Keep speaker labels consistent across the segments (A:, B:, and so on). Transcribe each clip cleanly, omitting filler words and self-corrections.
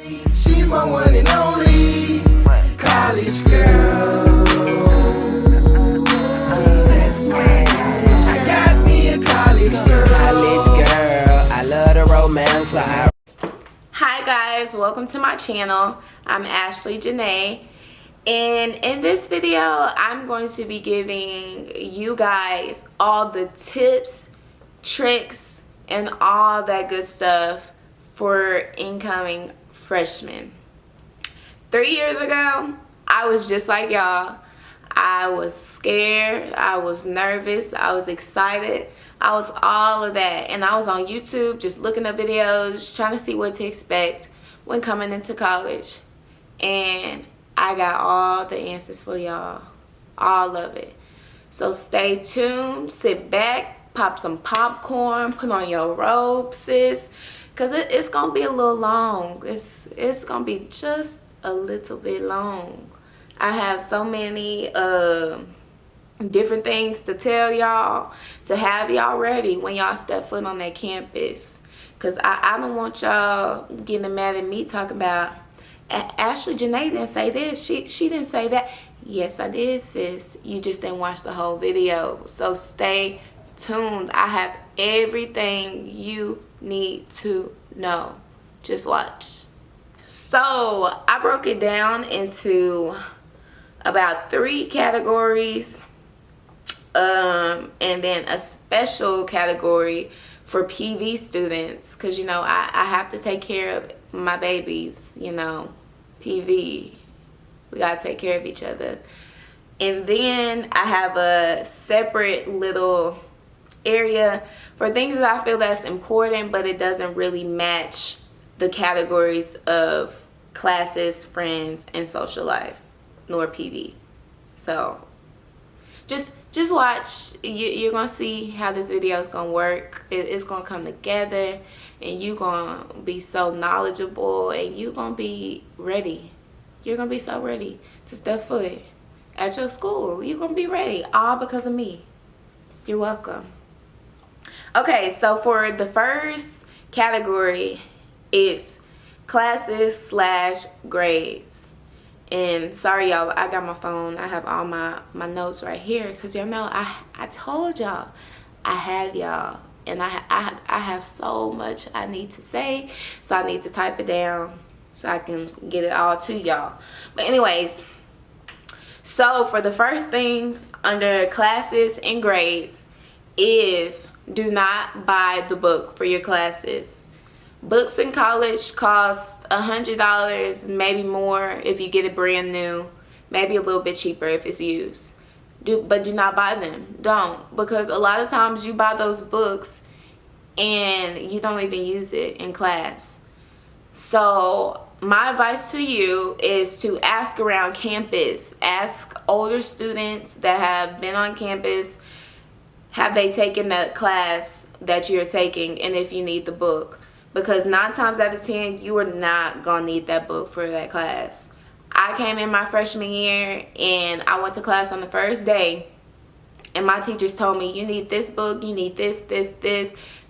A: She's my one and only college girl. That's my college. I got me a college girl. College girl. I love the romance.
B: Hi guys, welcome to my channel. I'm Ashley Janae, and in this video I'm going to be giving you guys all the tips, tricks, and all that good stuff for incoming freshmen. 3 years ago, I was just like y'all. I was scared, I was nervous, I was excited, I was all of that. And I was on YouTube just looking up videos, trying to see what to expect when coming into college. And I got all the answers for y'all, all of it. So stay tuned, sit back, pop some popcorn, put on your robe, sis, because it's going to be a little long. It's going to be just a little bit long. I have so many different things to tell y'all, to have y'all ready when y'all step foot on that campus. Because I don't want y'all getting mad at me talking about, Ashley Janae didn't say this, she didn't say that. Yes, I did, sis. You just didn't watch the whole video. So stay tuned. I have everything you need to know. Just watch. So I broke it down into about 3 categories, and then a special category for PV students, because you know I have to take care of my babies, you know, PV, we gotta take care of each other. And then I have a separate little area for things that I feel that's important, but it doesn't really match the categories of classes, friends, and social life, nor PV. So just watch. You're gonna see how this video is gonna work. It's gonna come together, and you're gonna be so knowledgeable, and you're gonna be ready. You're gonna be so ready to step foot at your school. You're gonna be ready, all because of me. You're welcome. Okay, so for the first category, it's classes / grades. And sorry y'all, I got my phone, I have all my notes right here, because y'all know I told y'all I have y'all, and I have so much I need to say, so I need to type it down so I can get it all to y'all. But anyways, so for the first thing under classes and grades is, do not buy the book for your classes. Books in college cost $100, maybe more if you get it brand new, maybe a little bit cheaper if it's used. But do not buy them. Don't, because a lot of times you buy those books and you don't even use it in class. So my advice to you is to ask around campus. Ask older students that have been on campus, have they taken that class that you're taking, and if you need the book. Because 9 times out of 10, you are not going to need that book for that class. I came in my freshman year, and I went to class on the first day, and my teachers told me, you need this book, you need this,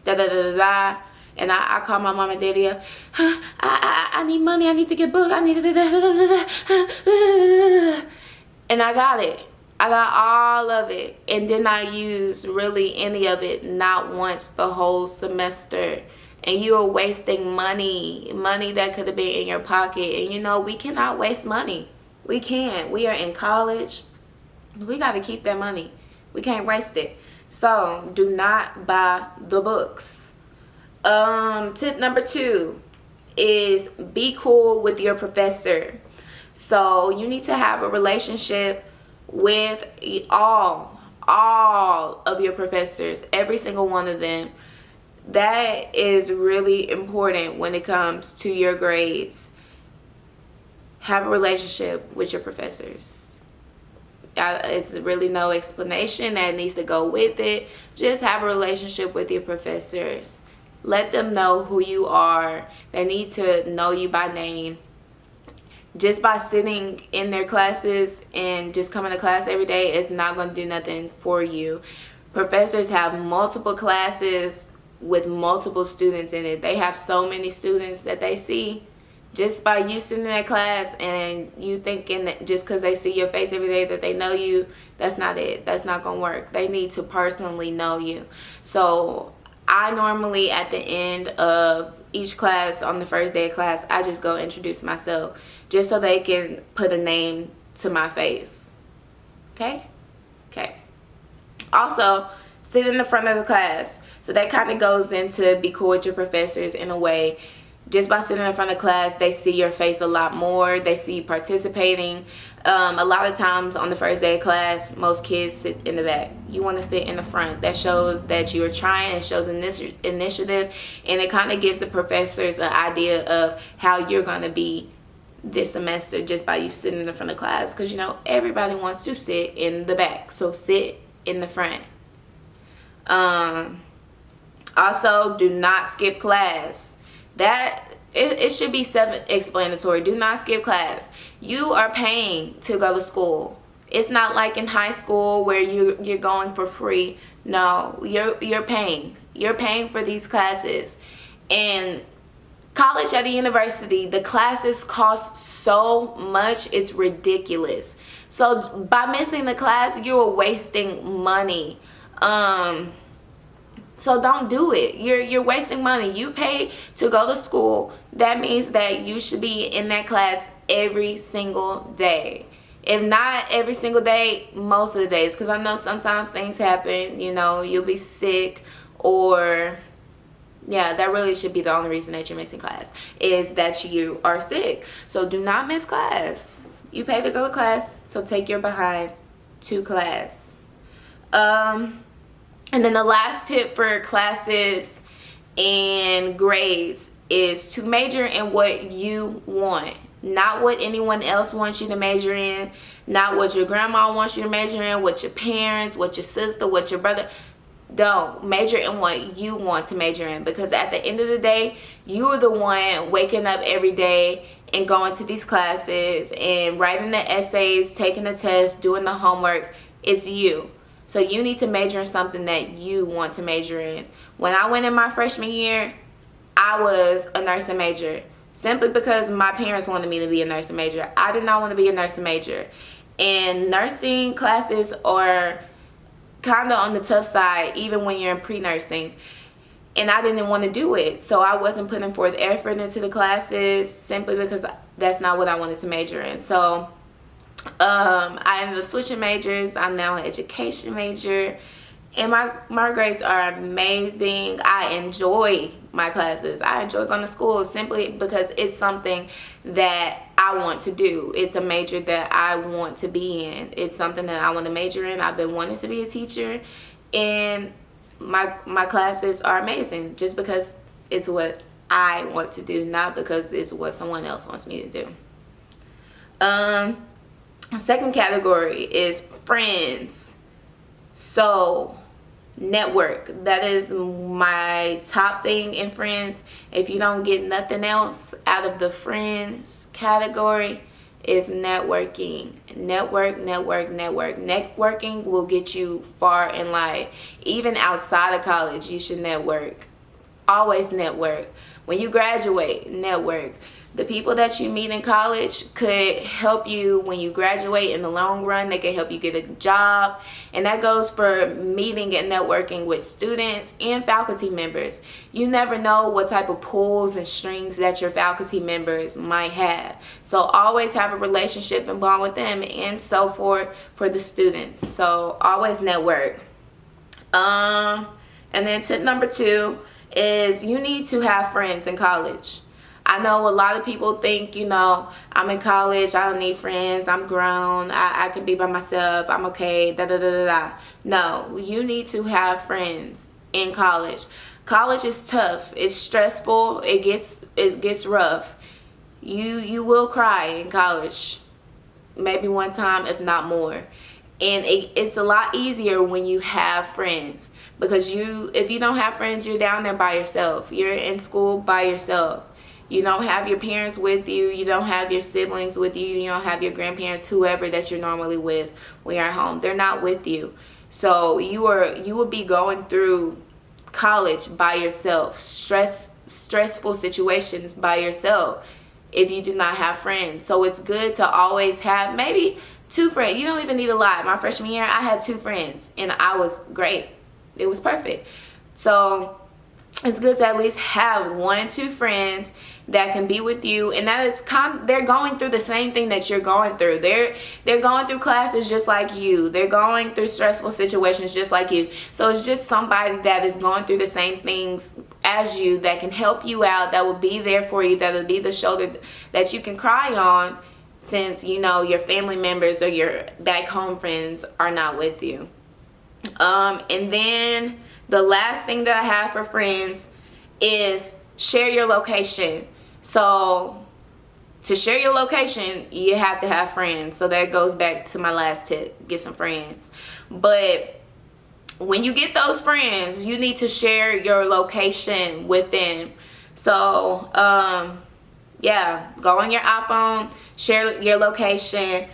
B: da-da-da-da-da. And I called my mom and daddy up, I need money, I need to get book, I need da-da-da-da-da. And I got it. I got all of it, and did not use really any of it, not once the whole semester. And you are wasting money that could have been in your pocket. And you know, we cannot waste money. We can't. We are in college. We got to keep that money. We can't waste it. So do not buy the books. Tip number 2 is be cool with your professor. So you need to have a relationship with all of your professors, every single one of them. That is really important when it comes to your grades. Have a relationship with your professors. It's really no explanation that needs to go with it. Just have a relationship with your professors. Let them know who you are. They need to know you by name. Just by sitting in their classes and just coming to class every day is not going to do nothing for you. Professors have multiple classes with multiple students in it. They have so many students that they see Just by you sitting in that class and you thinking that just because they see your face every day that they know you, that's not it. That's not going to work. They need to personally know you. So I normally, at the end of each class, on the first day of class, I just go introduce myself just so they can put a name to my face. Okay? Okay. Also, sit in the front of the class. So that kind of goes into be cool with your professors in a way. Just by sitting in front of class, they see your face a lot more. They see you participating. A lot of times on the first day of class, most kids sit in the back. You want to sit in the front. That shows that you are trying. It shows initiative. And it kind of gives the professors an idea of how you're going to be this semester just by you sitting in the front of class. Because, you know, everybody wants to sit in the back. So sit in the front. Also, do not skip class. That it should be self-explanatory. Do not skip class. You are paying to go to school. It's not like in high school where you're going for free. No, you're paying. You're paying for these classes. And college at a university, the classes cost so much, it's ridiculous. So by missing the class, you're wasting money. So don't do it. You're wasting money. You pay to go to school. That means that you should be in that class every single day. If not every single day, most of the days. Because I know sometimes things happen. You know, you'll be sick or... Yeah, that really should be the only reason that you're missing class. Is that you are sick. So do not miss class. You pay to go to class. So take your behind to class. And then the last tip for classes and grades is to major in what you want. Not what anyone else wants you to major in. Not what your grandma wants you to major in. What your parents, what your sister, what your brother. Don't major in what you want to major in. Because at the end of the day, you are the one waking up every day and going to these classes and writing the essays, taking the test, doing the homework. It's you. So you need to major in something that you want to major in. When I went in my freshman year, I was a nursing major. Simply because my parents wanted me to be a nursing major. I did not want to be a nursing major. And nursing classes are kind of on the tough side, even when you're in pre-nursing. And I didn't want to do it. So I wasn't putting forth effort into the classes simply because that's not what I wanted to major in. So I ended up switching majors. I'm now an education major, and my grades are amazing. I enjoy my classes. I enjoy going to school simply because it's something that I want to do. It's a major that I want to be in. It's something that I want to major in. I've been wanting to be a teacher, and my classes are amazing just because it's what I want to do, not because it's what someone else wants me to do. Second category is friends. So network. That is my top thing in friends. If you don't get nothing else out of the friends category, is networking. Networking will get you far in life. Even outside of college, you should network. Always network. When you graduate, network. The people that you meet in college could help you when you graduate in the long run. They can help you get a job. And that goes for meeting and networking with students and faculty members. You never know what type of pulls and strings that your faculty members might have. So always have a relationship and bond with them, and so forth for the students. So always network. And then tip number 2 is you need to have friends in college. I know a lot of people think, you know, I'm in college, I don't need friends, I'm grown, I can be by myself, I'm okay, No, you need to have friends in college. College is tough, it's stressful, it gets rough. You will cry in college, maybe one time, if not more. And it's a lot easier when you have friends, because if you don't have friends, you're down there by yourself. You're in school by yourself. You don't have your parents with you. You don't have your siblings with you. You don't have your grandparents, whoever that you're normally with when you're at home. They're not with you. So you will be going through college by yourself, stressful situations by yourself. if you do not have friends. So it's good to always have maybe 2 friends. You don't even need a lot. My freshman year, I had 2 friends, and I was great. It was perfect. So it's good to at least have 1, 2 friends that can be with you, and that is they're going through the same thing that you're going through. They're going through classes just like you. They're going through stressful situations just like you. So it's just somebody that is going through the same things as you, that can help you out, that will be there for you, that will be the shoulder that you can cry on, since you know your family members or your back home friends are not with you. And then the last thing that I have for friends is share your location. So to share your location, you have to have friends. So that goes back to my last tip, get some friends. But when you get those friends, you need to share your location with them. So yeah, go on your iPhone, share your location,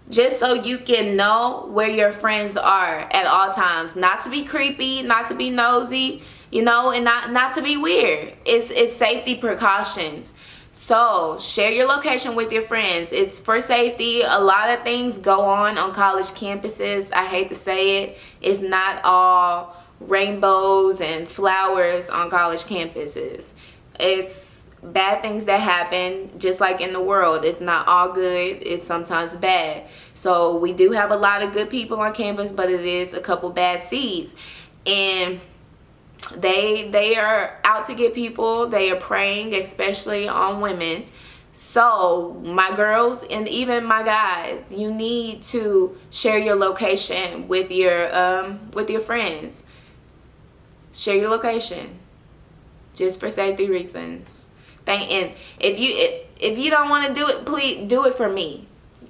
B: just so you can know where your friends are at all times. Not to be creepy, not to be nosy, you know, and not to be weird. It's safety precautions. So share your location with your friends. It's for safety. A lot of things go on college campuses. I hate to say it. It's not all rainbows and flowers on college campuses. It's bad things that happen, just like in the world. It's not all good. It's sometimes bad. So we do have a lot of good people on campus, but it is a couple bad seeds, and they are out to get people. They are preying, especially on women. So my girls and even my guys, you need to share your location with your friends. Share your location, just for safety reasons. And if you don't want to do it, please do it for me.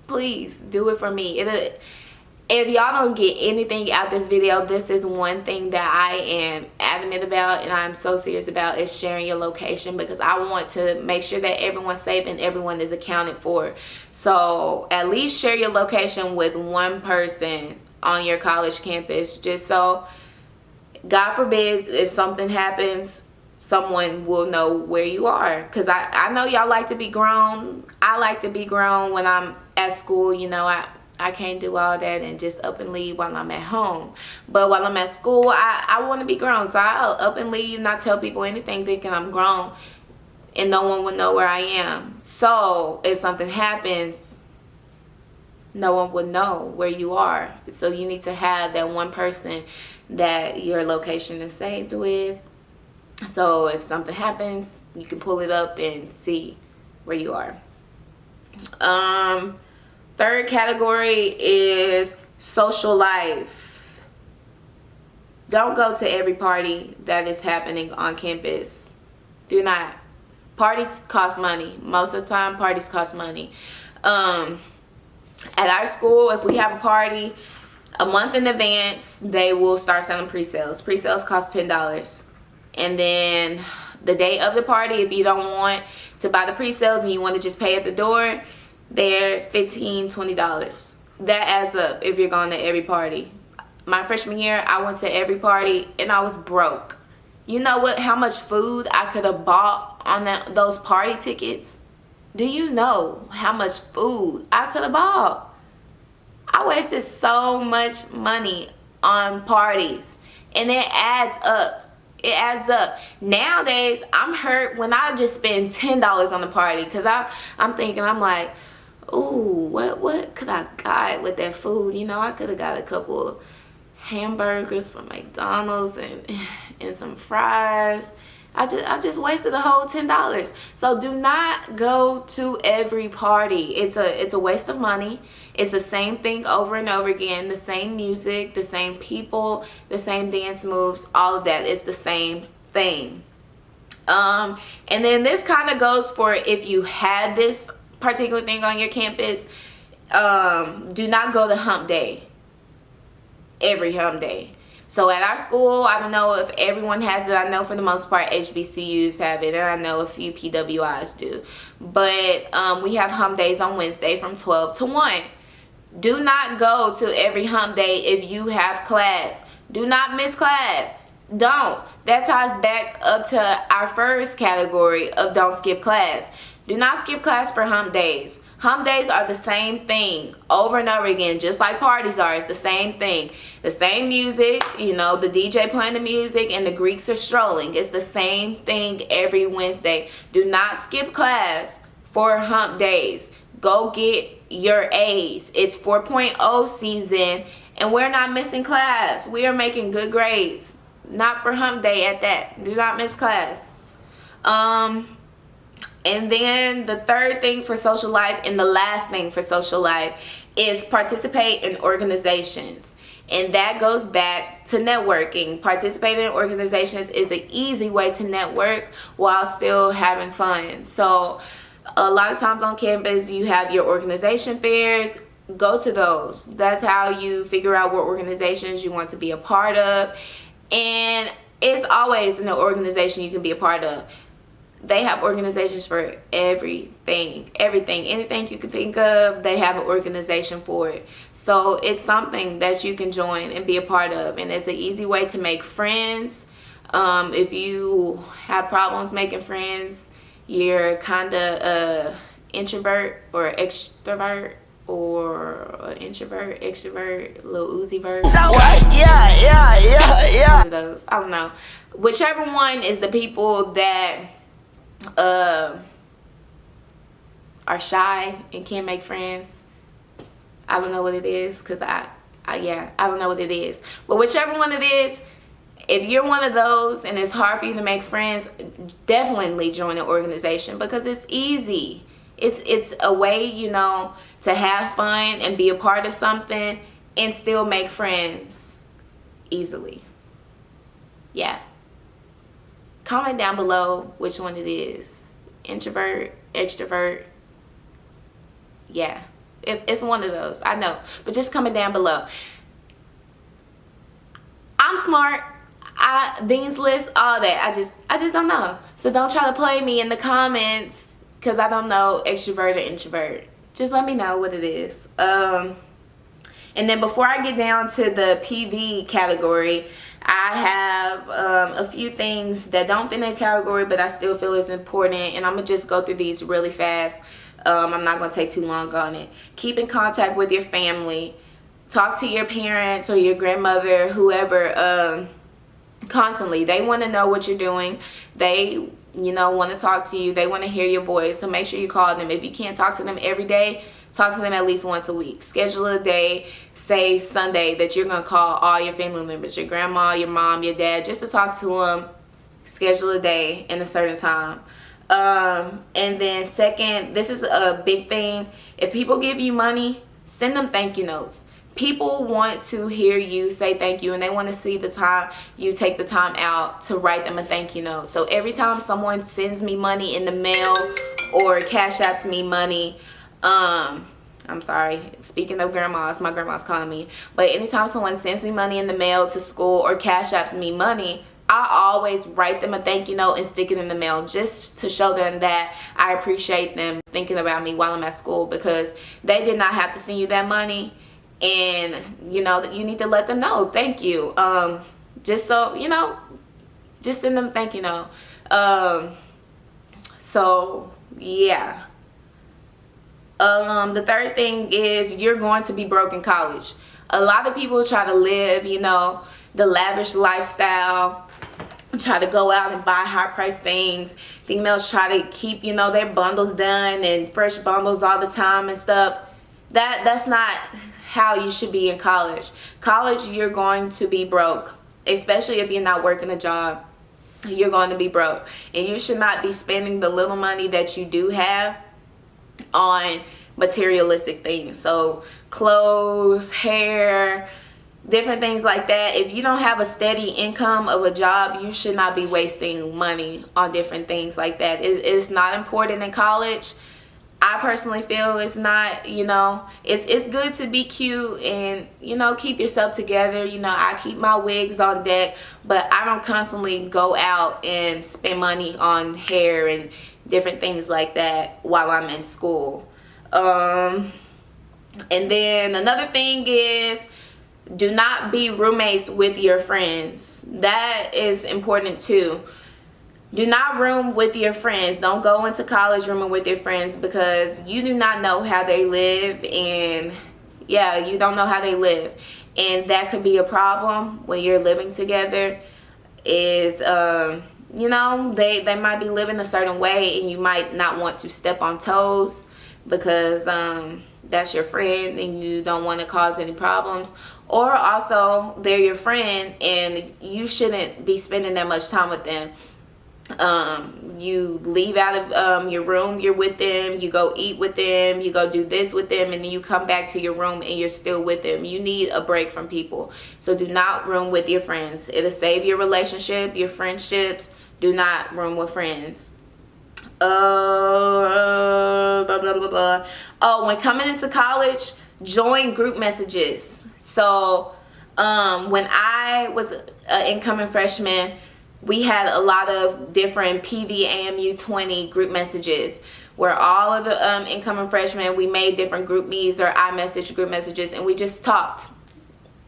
B: Please do it for me. If y'all don't get anything out this video, this is one thing that I am adamant about, and I'm so serious about, is sharing your location, because I want to make sure that everyone's safe and everyone is accounted for. So at least share your location with 1 person on your college campus, just so, God forbids, if something happens, someone will know where you are. Because I know y'all like to be grown. I like to be grown when I'm at school. You know, I can't do all that and just up and leave while I'm at home. But while I'm at school, I want to be grown. So I'll up and leave, not tell people anything, thinking I'm grown, and no one will know where I am. So if something happens, no one will know where you are. So you need to have that 1 person that your location is saved with. So if something happens, you can pull it up and see where you are. Third category is social life. Don't go to every party that is happening on campus. Do not. Parties cost money. Most of the time, parties cost money. At our school, if we have a party, a month in advance, they will start selling pre-sales. Pre-sales cost $10. And then the day of the party, if you don't want to buy the pre-sales and you want to just pay at the door, they're $15, $20. That adds up if you're going to every party. My freshman year, I went to every party and I was broke. You know what? How much food I could have bought on those party tickets? Do you know how much food I could have bought? I wasted so much money on parties, and it adds up. It adds up. Nowadays, I'm hurt when I just spend $10 on the party, because I'm thinking, I'm like, ooh, what could I got with that food? You know, I could have got a couple hamburgers from McDonald's and some fries. I just wasted the whole $10. So do not go to every party. It's a waste of money. It's the same thing over and over again. The same music, the same people, the same dance moves, all of that is the same thing. And then this kind of goes for if you had this particular thing on your campus. Do not go to hump day. Every hump day. So at our school, I don't know if everyone has it. I know for the most part HBCUs have it, and I know a few PWIs do. But we have hump days on Wednesday from 12 to 1. Do not go to every hump day if you have class. Do not miss class. Don't. That ties back up to our first category of don't skip class. Do not skip class for hump days. Hump days are the same thing over and over again, just like parties are. It's the same thing. The same music, you know, the DJ playing the music and the Greeks are strolling. It's the same thing every Wednesday. Do not skip class for hump days. Go get your A's. It's 4.0 season and we're not missing class. We are making good grades. Not for hump day at that. Do not miss class. And then the third thing for social life and the last thing for social life is participate in organizations. And that goes back to networking. Participating in organizations is an easy way to network while still having fun. So a lot of times on campus you have your organization fairs. Go to those. That's how you figure out what organizations you want to be a part of. And it's always in the organization you can be a part of. They have organizations for everything, anything you can think of, they have an organization for it. So it's something that you can join and be a part of, and it's an easy way to make friends. If you have problems making friends, you're kind of introvert or extrovert, or introvert, extrovert, little Uzi vert.
A: What? Yeah.
B: One of those, I don't know. Whichever one is the people that are shy and can't make friends. I don't know what it is, because I don't know what it is. But whichever one it is, if you're one of those and it's hard for you to make friends, definitely join an organization, because it's easy. It's a way, you know, to have fun and be a part of something and still make friends easily. Yeah. Comment down below which one it is. Introvert, extrovert. Yeah. It's one of those. I know. But just comment down below. I'm smart. Dean's List, all that. I just don't know. So don't try to play me in the comments, because I don't know extrovert or introvert. Just let me know what it is. And then before I get down to the PV category, I have a few things that don't fit in the category, but I still feel is important, and I'm going to just go through these really fast. I'm not going to take too long on it. Keep in contact with your family. Talk to your parents or your grandmother, whoever, constantly. They want to know what you're doing. They, you know, want to talk to you. They want to hear your voice, so make sure you call them. If you can't talk to them every day, talk to them at least once a week. Schedule a day, say Sunday, that you're going to call all your family members, your grandma, your mom, your dad, just to talk to them. Schedule a day in a certain time. And then second, this is a big thing. If people give you money, send them thank you notes. People want to hear you say thank you, and they want to see the time you take the time out to write them a thank you note. So every time someone sends me money in the mail or cash apps me money, I'm sorry, speaking of grandmas, my grandma's calling me, but anytime someone sends me money in the mail to school or cash apps me money, I always write them a thank you note and stick it in the mail, just to show them that I appreciate them thinking about me while I'm at school, because they did not have to send you that money, and you know that you need to let them know thank you. Just so you know, just send them thank you note. So yeah. The third thing is you're going to be broke in college. A lot of people try to live, you know, the lavish lifestyle, try to go out and buy high price things. Females try to keep, you know, their bundles done and fresh bundles all the time and stuff. That's not how you should be in college. College, you're going to be broke, especially if you're not working a job. You're going to be broke, and you should not be spending the little money that you do have on materialistic things. So clothes, hair, different things like that. If you don't have a steady income of a job, you should not be wasting money on different things like that. It's not important in college. I personally feel it's not, you know, it's good to be cute and, you know, keep yourself together. You know, I keep my wigs on deck, but I don't constantly go out and spend money on hair and different things like that while I'm in school. And then another thing is, do not be roommates with your friends. That is important too. Do not room with your friends. Don't go into college rooming with your friends, because you do not know how they live, and yeah, you don't know how they live. And that could be a problem when you're living together, is you know, they might be living a certain way, and you might not want to step on toes, because that's your friend and you don't want to cause any problems. Or also, they're your friend and you shouldn't be spending that much time with them. You leave out of your room, you're with them, you go eat with them, you go do this with them, and then you come back to your room and you're still with them. You need a break from people. So do not room with your friends. It'll save your relationship, your friendships. Do not room with friends. Blah, blah, blah, blah. Oh, when coming into college, join group messages. So when I was an incoming freshman, we had a lot of different PVAMU 20 group messages, where all of the incoming freshmen, we made different group meets or iMessage group messages, and we just talked.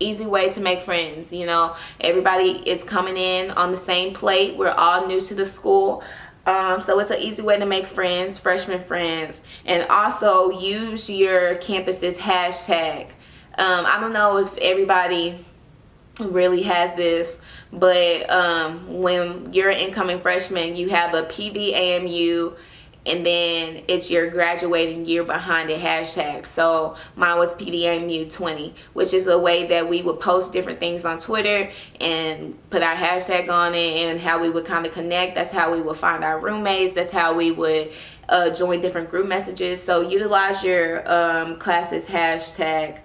B: Easy way to make friends. You know, everybody is coming in on the same plate. We're all new to the school. So it's an easy way to make friends, freshman friends. And also use your campus's hashtag. I don't know if everybody really has this, but when you're an incoming freshman, you have a PVAMU, and then it's your graduating year behind it hashtag. So mine was PVAMU 20, which is a way that we would post different things on Twitter and put our hashtag on it, and how we would kind of connect. That's how we would find our roommates. That's how we would join different group messages. So utilize your class's hashtag.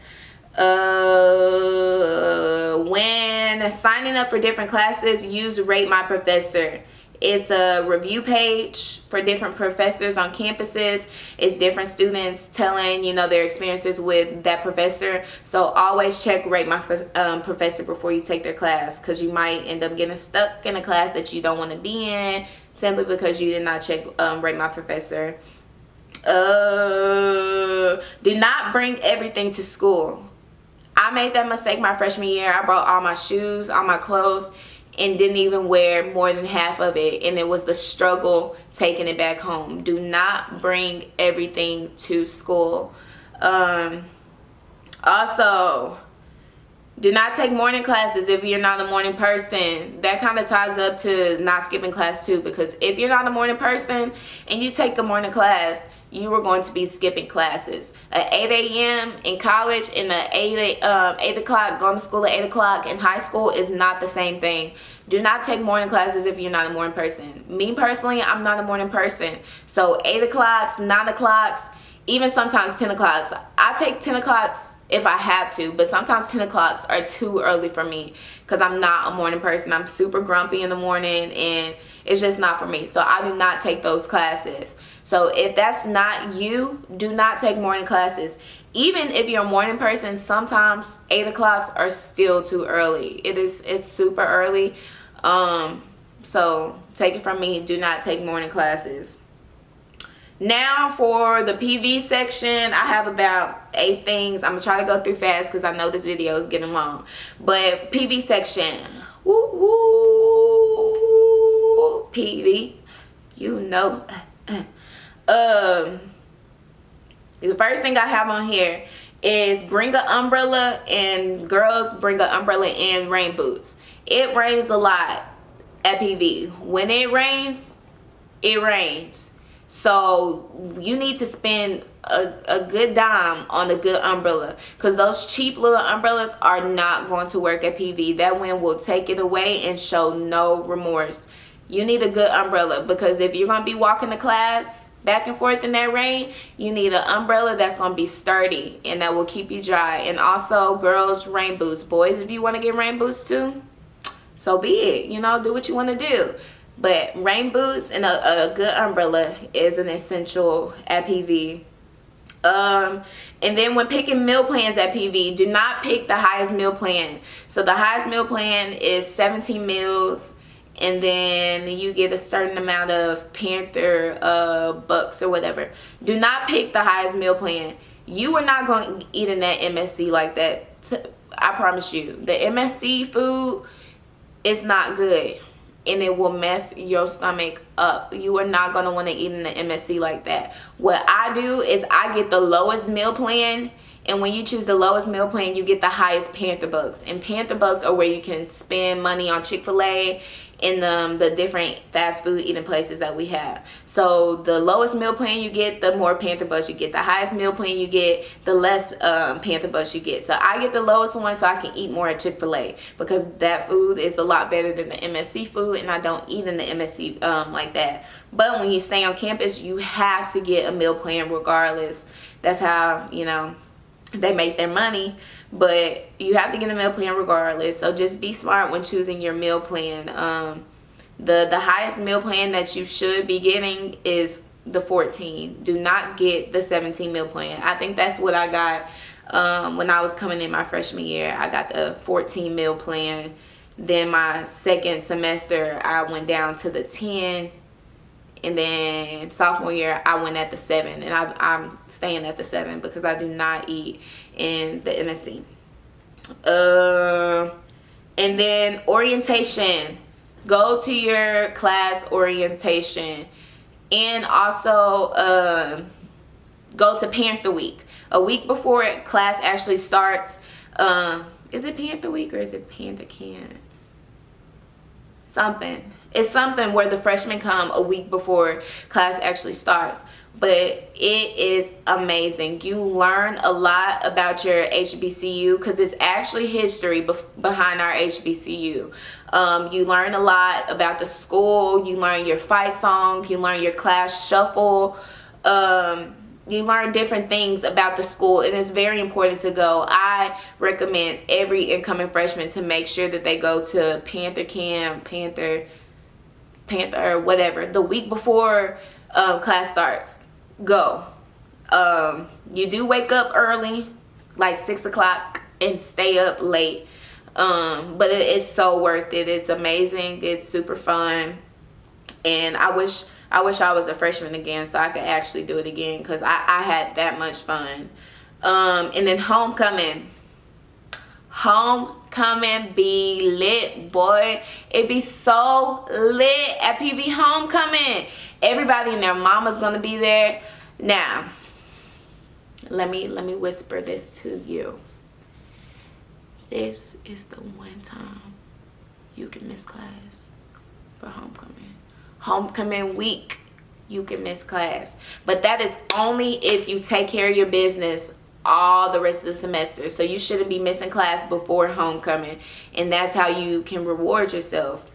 B: When signing up for different classes, use Rate My Professor. It's a review page for different professors on campuses. It's different students telling, you know, their experiences with that professor. So always check Rate My Professor before you take their class, because you might end up getting stuck in a class that you don't want to be in simply because you did not check Rate My Professor. Do not bring everything to school. I made that mistake my freshman year. I brought all my shoes, all my clothes, and didn't even wear more than half of it, and it was the struggle taking it back home. Do not bring everything to school. Also, do not take morning classes if you're not a morning person. That kind of ties up to not skipping class too, because if you're not a morning person and you take a morning class, you are going to be skipping classes. At 8 a.m. in college and at 8 o'clock, going to school at 8 o'clock in high school is not the same thing. Do not take morning classes if you're not a morning person. Me personally, I'm not a morning person. So 8 o'clocks, 9 o'clocks, even sometimes 10 o'clocks. I take 10 o'clocks if I have to, but sometimes 10 o'clocks are too early for me because I'm not a morning person. I'm super grumpy in the morning and it's just not for me. So I do not take those classes. So if that's not you, do not take morning classes. Even if you're a morning person, sometimes 8 o'clocks are still too early. It's super early. So take it from me, do not take morning classes. Now for the PV section, I have about 8 things. I'm gonna try to go through fast because I know this video is getting long. But PV section, woo woo, PV, you know. The first thing I have on here is bring an umbrella, and girls bring an umbrella and rain boots. It rains a lot at PV. When it rains, it rains. So you need to spend a good dime on a good umbrella, because those cheap little umbrellas are not going to work at PV. That wind will take it away and show no remorse. You need a good umbrella, because if you're going to be walking to class back and forth in that rain, you need an umbrella that's going to be sturdy and that will keep you dry. And also, girls, rain boots. Boys, if you want to get rain boots too, so be it. You know, do what you want to do. But rain boots and a good umbrella is an essential at PV. And then when picking meal plans at PV, do not pick the highest meal plan. So the highest meal plan is 17 meals, and then you get a certain amount of Panther bucks or whatever. Do not pick the highest meal plan. You are not going to eat in that MSC like that. I promise you. The MSC food is not good. and it will mess your stomach up. You are not going to want to eat in the MSC like that. What I do is I get the lowest meal plan, and when you choose the lowest meal plan, you get the highest Panther Bucks. And Panther Bucks are where you can spend money on Chick-fil-A and the different fast food eating places that we have. So the lowest meal plan you get, the more Panther Bucks you get. The highest meal plan you get, the less Panther Bucks you get. So I get the lowest one so I can eat more at Chick-fil-A, because that food is a lot better than the MSC food, and I don't eat in the MSC like that. But when you stay on campus, you have to get a meal plan regardless. That's how, you know, they make their money. But you have to get a meal plan regardless. So just be smart when choosing your meal plan. The highest meal plan that you should be getting is the 14. Do not get the 17 meal plan. I think that's what I got when I was coming in my freshman year. I got the 14 meal plan. Then my second semester, I went down to the 10. And then sophomore year, I went at the 7. And I'm staying at the 7 because I do not eat in the MSC. And then orientation. Go to your class orientation. And also go to Panther Week. A week before class actually starts. Is it Panther Week or is it Panther Camp? Something. It's something where the freshmen come a week before class actually starts. But it is amazing. You learn a lot about your HBCU because it's actually history behind our HBCU. You learn a lot about the school. You learn your fight song. You learn your class shuffle. You learn different things about the school, and it's very important to go. I recommend every incoming freshman to make sure that they go to Panther Camp, Panther, whatever, the week before class starts. Go. You do wake up early, like 6 o'clock, and stay up late. But it is so worth it. It's amazing. It's super fun. And I wish I was a freshman again so I could actually do it again, because I had that much fun. And then homecoming. Homecoming be lit, boy. It be so lit at PV homecoming. Everybody and their mama's gonna be there. Now, let me whisper this to you. This is the one time you can miss class for homecoming. Homecoming week, you can miss class. But that is only if you take care of your business all the rest of the semester. So you shouldn't be missing class before homecoming. And that's how you can reward yourself.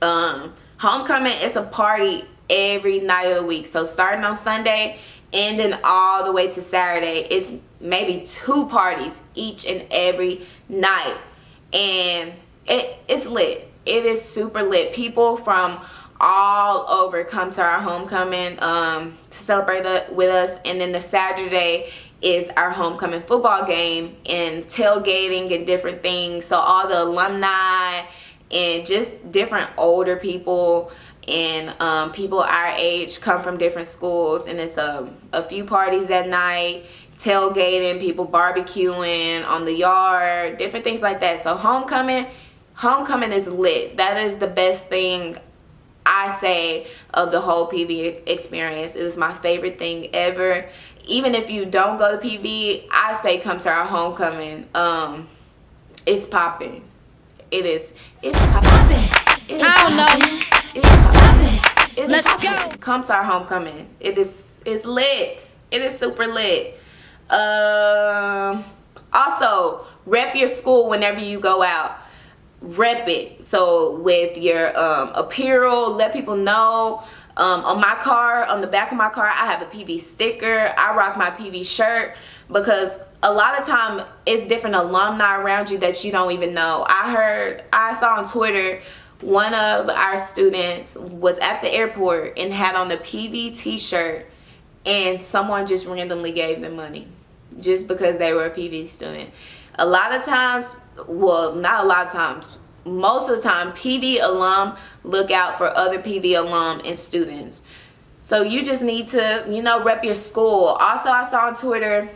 B: Homecoming is a party every night of the week. So starting on Sunday, ending all the way to Saturday, it's maybe 2 parties each and every night. And it's lit. It is super lit. People from all over come to our homecoming to celebrate with us. And then the Saturday is our homecoming football game and tailgating and different things. So all the alumni and just different older people and people our age come from different schools, and it's a few parties that night, tailgating, people barbecuing on the yard, different things like that. So homecoming is lit. That is the best thing I say of the whole PV experience. It is my favorite thing ever. Even if you don't go to PV, I say come to our homecoming. It's popping. It's popping.
C: I don't know.
B: Let's go. Come to our homecoming. It's lit. It is super lit. Also, rep your school whenever you go out. Rep it. So with your apparel, let people know. On my car, on the back of my car, I have a PV sticker. I rock my PV shirt because a lot of time it's different alumni around you that you don't even know. I saw on Twitter, one of our students was at the airport and had on the PV t-shirt, and someone just randomly gave them money just because they were a PV student. A lot of times, well, not a lot of times, most of the time, PV alum look out for other PV alum and students. So you just need to, rep your school. Also, I saw on Twitter,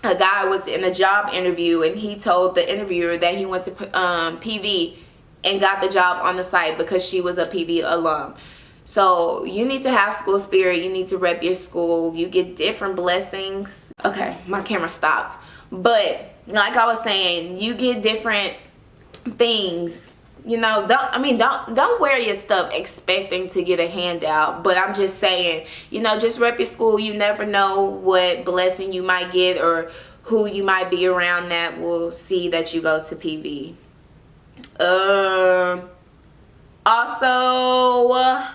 B: a guy was in a job interview and he told the interviewer that he went to PV, and got the job on the site because she was a PV alum. So you need to have school spirit. You need to rep your school. You get different blessings. Okay, my camera stopped. But like I was saying, you get different things. You know, don't wear your stuff expecting to get a handout. But I'm just saying, you know, just rep your school. You never know what blessing you might get or who you might be around that will see that you go to PV. Also,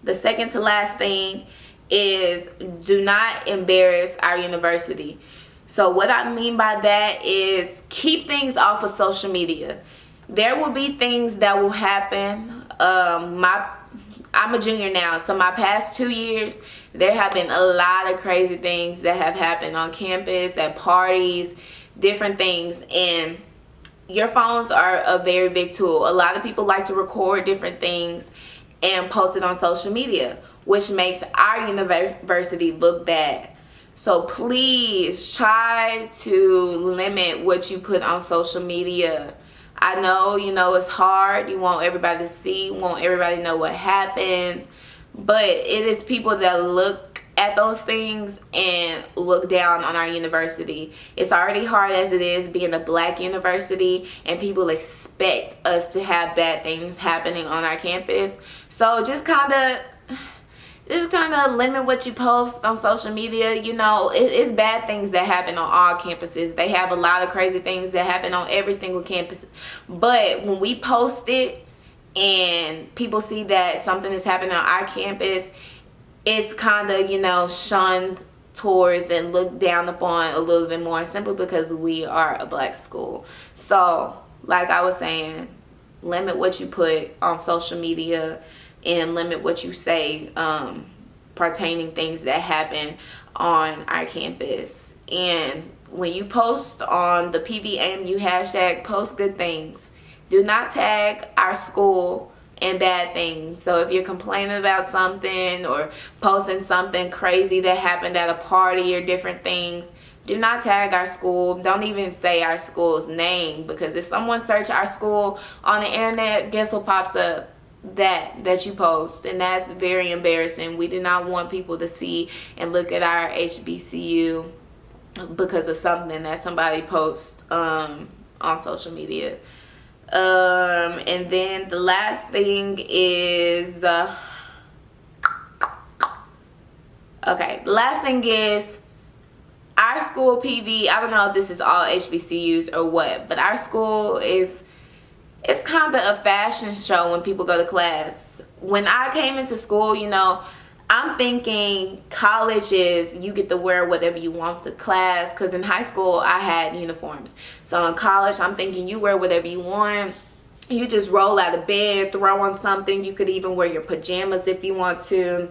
B: the second to last thing is do not embarrass our university. So what I mean by that is keep things off of social media. There will be things that will happen. I'm a junior now, so my past 2 years, there have been a lot of crazy things that have happened on campus, at parties, different things, and your phones are a very big tool. A lot of people like to record different things and post it on social media, which makes our university look bad. So please try to limit what you put on social media. I know, you know, it's hard. You want everybody to see, you want everybody to know what happened. But it is people that look at those things and look down on our university. It's already hard as it is being a black university, and people expect us to have bad things happening on our campus. So just kind of limit what you post on social media. You know, it's bad things that happen on all campuses. They have a lot of crazy things that happen on every single campus. But when we post it and people see that something is happening on our campus, it's kind of, you know, shunned towards and looked down upon a little bit more, simply because we are a black school. So, like I was saying, limit what you put on social media and limit what you say pertaining things that happen on our campus. And when you post on the PVAMU hashtag, post good things. Do not tag our school in bad things. So if you're complaining about something or posting something crazy that happened at a party or different things, do not tag our school. Don't even say our school's name, because if someone search our school on the internet, guess what pops up? That you post, and that's very embarrassing. We do not want people to see and look at our HBCU because of something that somebody posts on social media. And then the last thing is the last thing is our school PV. I don't know if this is all HBCUs or what, but our school is, it's kind of a fashion show when people go to class. When I came into school, you know, I'm thinking college is you get to wear whatever you want to class, because in high school I had uniforms. So in college, I'm thinking you wear whatever you want. You just roll out of bed, throw on something. You could even wear your pajamas if you want to.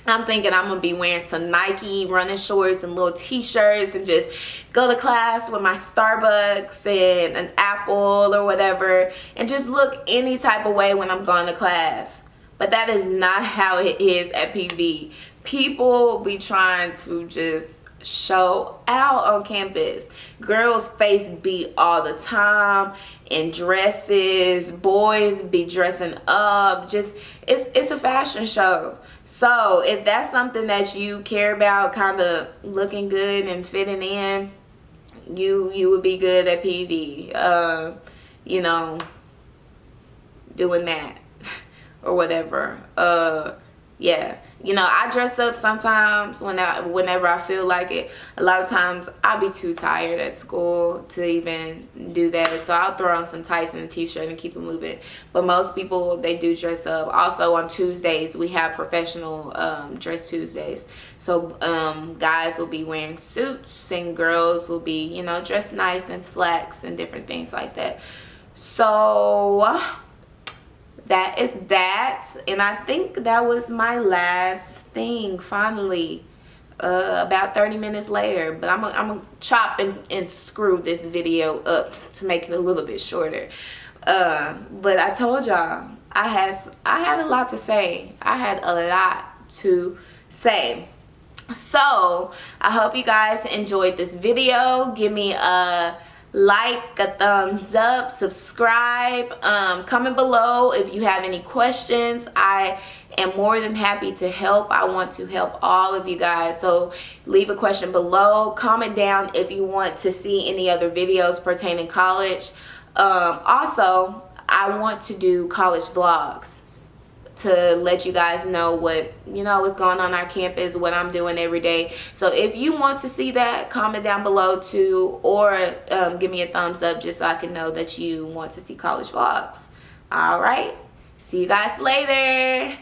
B: I'm thinking I'm going to be wearing some Nike running shorts and little t-shirts and just go to class with my Starbucks and an apple or whatever, and just look any type of way when I'm going to class. But that is not how it is at PV. People be trying to just show out on campus. Girls face beat all the time in dresses. Boys be dressing up. Just it's a fashion show. So if that's something that you care about, kind of looking good and fitting in, you would be good at PV. You know, doing that or whatever. Yeah, you know, I dress up sometimes whenever I feel like it. A lot of times I'll be too tired at school to even do that, so I'll throw on some tights and a t-shirt and keep it moving. But most people, they do dress up. Also on Tuesdays we have professional dress Tuesdays, so guys will be wearing suits and girls will be, you know, dressed nice in slacks and different things like that. So that is that, and I think that was my last thing. Finally, about 30 minutes later, but I'm gonna chop and screw this video up to make it a little bit shorter. But I told y'all I had a lot to say. I had a lot to say. So I hope you guys enjoyed this video. Give me a like, a thumbs up, subscribe, comment below if you have any questions. I am more than happy to help. I want to help all of you guys, so leave a question below. Comment down if you want to see any other videos pertaining college. Also, I want to do college vlogs to let you guys know what's going on our campus, what I'm doing every day. So if you want to see that, comment down below too, or give me a thumbs up just so I can know that you want to see college vlogs. All right, see you guys later.